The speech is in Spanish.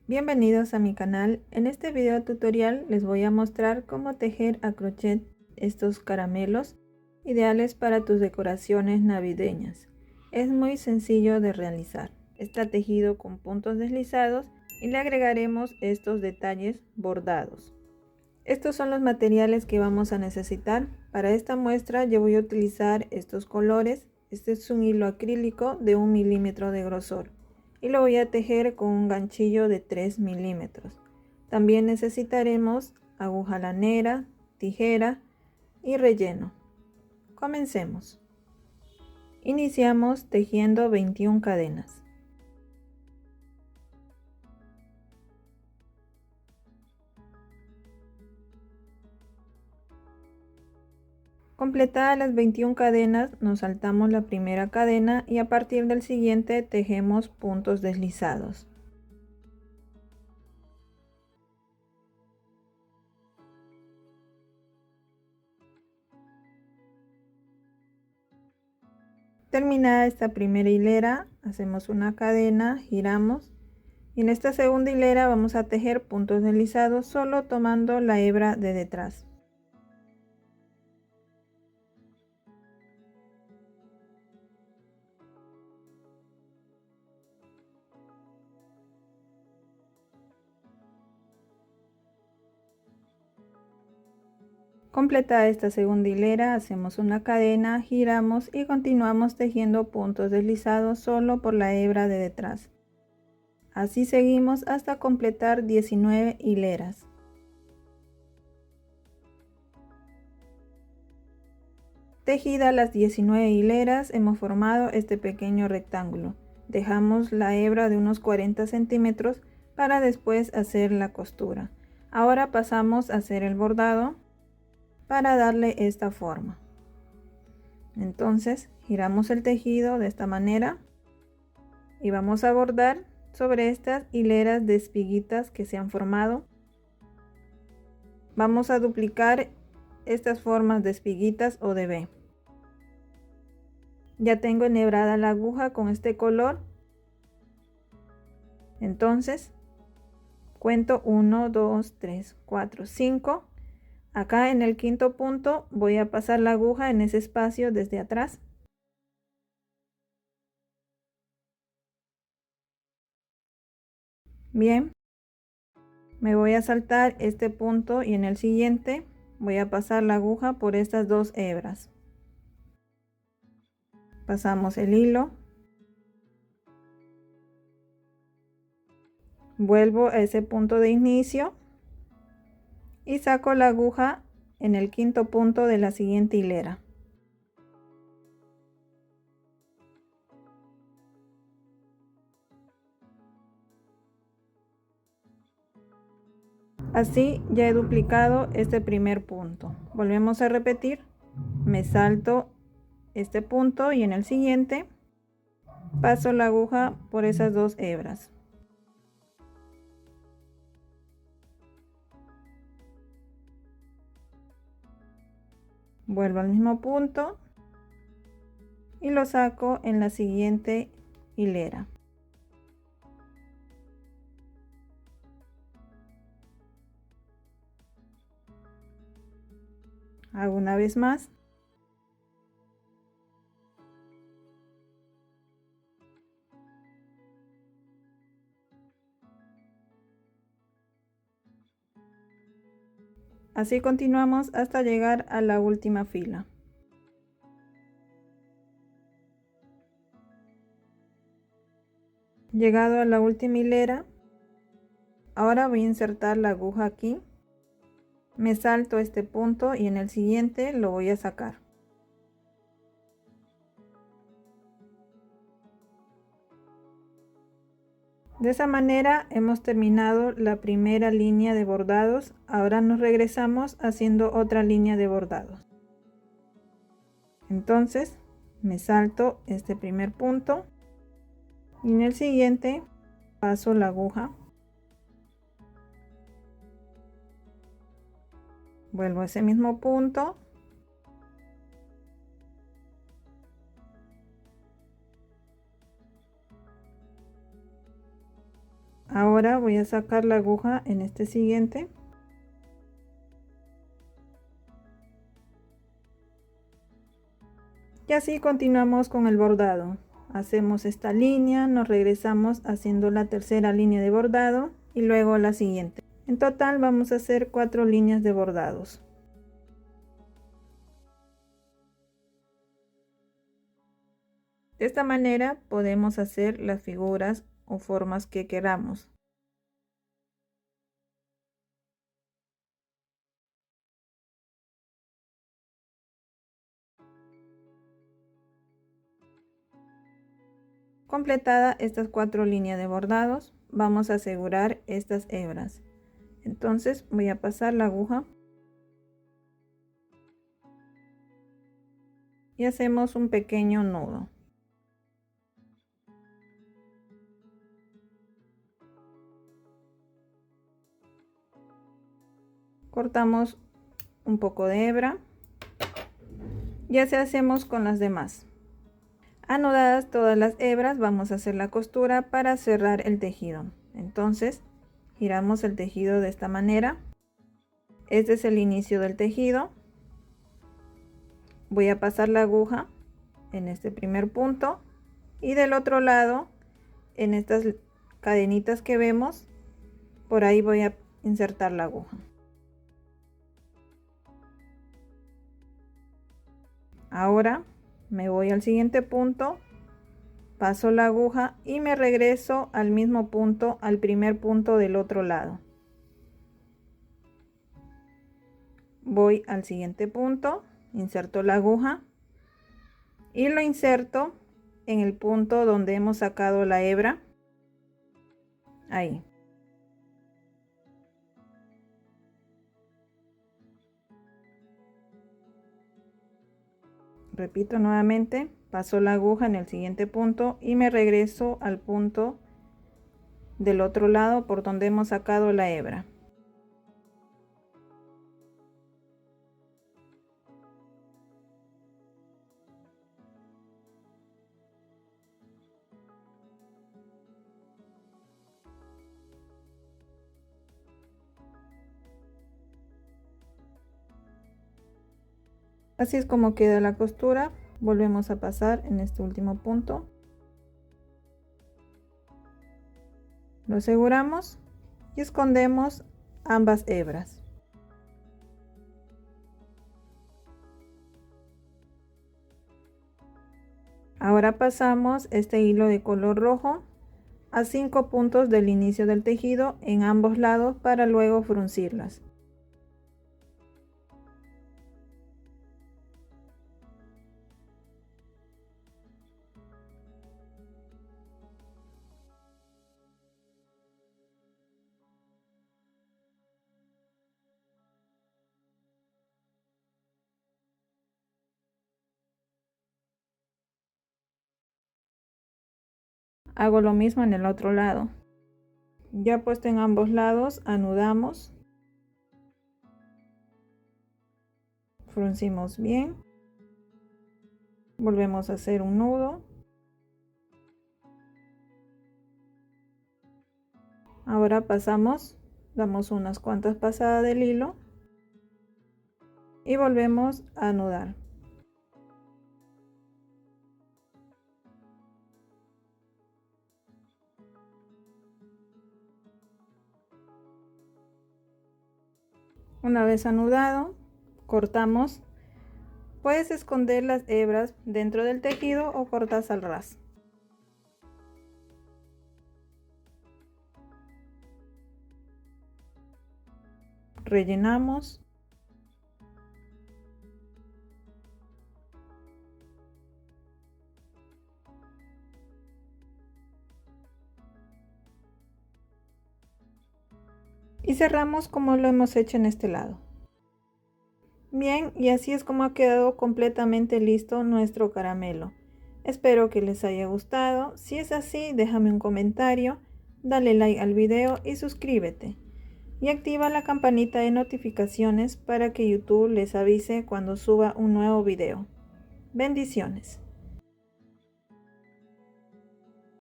Bienvenidos a mi canal. En este video tutorial les voy a mostrar cómo tejer a crochet estos caramelos ideales para tus decoraciones navideñas. Es muy sencillo de realizar. Está tejido con puntos deslizados y le agregaremos estos detalles bordados. Estos son los materiales que vamos a necesitar. Para esta muestra yo voy a utilizar estos colores. Este es un hilo acrílico de 1 milímetro de grosor y lo voy a tejer con un ganchillo de 3 milímetros. También necesitaremos aguja lanera, tijera y relleno. Comencemos. Iniciamos tejiendo 21 cadenas. Completadas las 21 cadenas, nos saltamos la primera cadena y a partir del siguiente tejemos puntos deslizados. Terminada esta primera hilera, hacemos una cadena, giramos y en esta segunda hilera vamos a tejer puntos deslizados solo tomando la hebra de detrás. Completada esta segunda hilera, hacemos una cadena, giramos y continuamos tejiendo puntos deslizados solo por la hebra de detrás. Así seguimos hasta completar 19 hileras. Tejidas las 19 hileras, hemos formado este pequeño rectángulo. Dejamos la hebra de unos 40 centímetros para después hacer la costura. Ahora pasamos a hacer el bordado para darle esta forma. Entonces giramos el tejido de esta manera y vamos a bordar sobre estas hileras de espiguitas que se han formado. Vamos a duplicar estas formas de espiguitas o de V. Ya tengo enhebrada la aguja con este color. Entonces cuento 1, 2, 3, 4, 5. Acá en el quinto punto voy a pasar la aguja en ese espacio desde atrás. Bien, me voy a saltar este punto y en el siguiente voy a pasar la aguja por estas dos hebras. Pasamos el hilo. Vuelvo a ese punto de inicio y saco la aguja en el quinto punto de la siguiente hilera. Así ya he duplicado este primer punto. Volvemos a repetir. Me salto este punto y en el siguiente paso la aguja por esas dos hebras. Vuelvo al mismo punto y lo saco en la siguiente hilera. Hago una vez más. Así continuamos hasta llegar a la última fila. Llegado a la última hilera, ahora voy a insertar la aguja aquí. Me salto este punto y en el siguiente lo voy a sacar. De esa manera hemos terminado la primera línea de bordados. Ahora nos regresamos haciendo otra línea de bordados. Entonces me salto este primer punto y en el siguiente paso la aguja. Vuelvo a ese mismo punto. Ahora voy a sacar la aguja en este siguiente. Y así continuamos con el bordado. Hacemos esta línea, nos regresamos haciendo la tercera línea de bordado y luego la siguiente. En total vamos a hacer 4 líneas de bordados. De esta manera podemos hacer las figuras o formas que queramos. Completada estas 4 líneas de bordados, vamos a asegurar estas hebras. Entonces voy a pasar la aguja y hacemos un pequeño nudo. Cortamos un poco de hebra y así hacemos con las demás. Anudadas todas las hebras, vamos a hacer la costura para cerrar el tejido. Entonces giramos el tejido de esta manera. Este es el inicio del tejido. Voy a pasar la aguja en este primer punto y del otro lado, en estas cadenitas que vemos, por ahí voy a insertar la aguja. Ahora me voy al siguiente punto, paso la aguja y me regreso al mismo punto, al primer punto del otro lado. Voy al siguiente punto, inserto la aguja y lo inserto en el punto donde hemos sacado la hebra. Ahí. Repito nuevamente, paso la aguja en el siguiente punto y me regreso al punto del otro lado por donde hemos sacado la hebra. Así es como queda la costura. Volvemos a pasar en este último punto. Lo aseguramos y escondemos ambas hebras. Ahora pasamos este hilo de color rojo a 5 puntos del inicio del tejido en ambos lados para luego fruncirlas. Hago lo mismo en el otro lado. Ya puesto en ambos lados, anudamos, fruncimos bien, volvemos a hacer un nudo. Ahora pasamos, damos unas cuantas pasadas del hilo y volvemos a anudar. Una vez anudado, cortamos. Puedes esconder las hebras dentro del tejido o cortas al ras. Rellenamos. Y cerramos como lo hemos hecho en este lado. Bien, y así es como ha quedado completamente listo nuestro caramelo. Espero que les haya gustado. Si es así, déjame un comentario, dale like al video y suscríbete. Y activa la campanita de notificaciones para que YouTube les avise cuando suba un nuevo video. Bendiciones.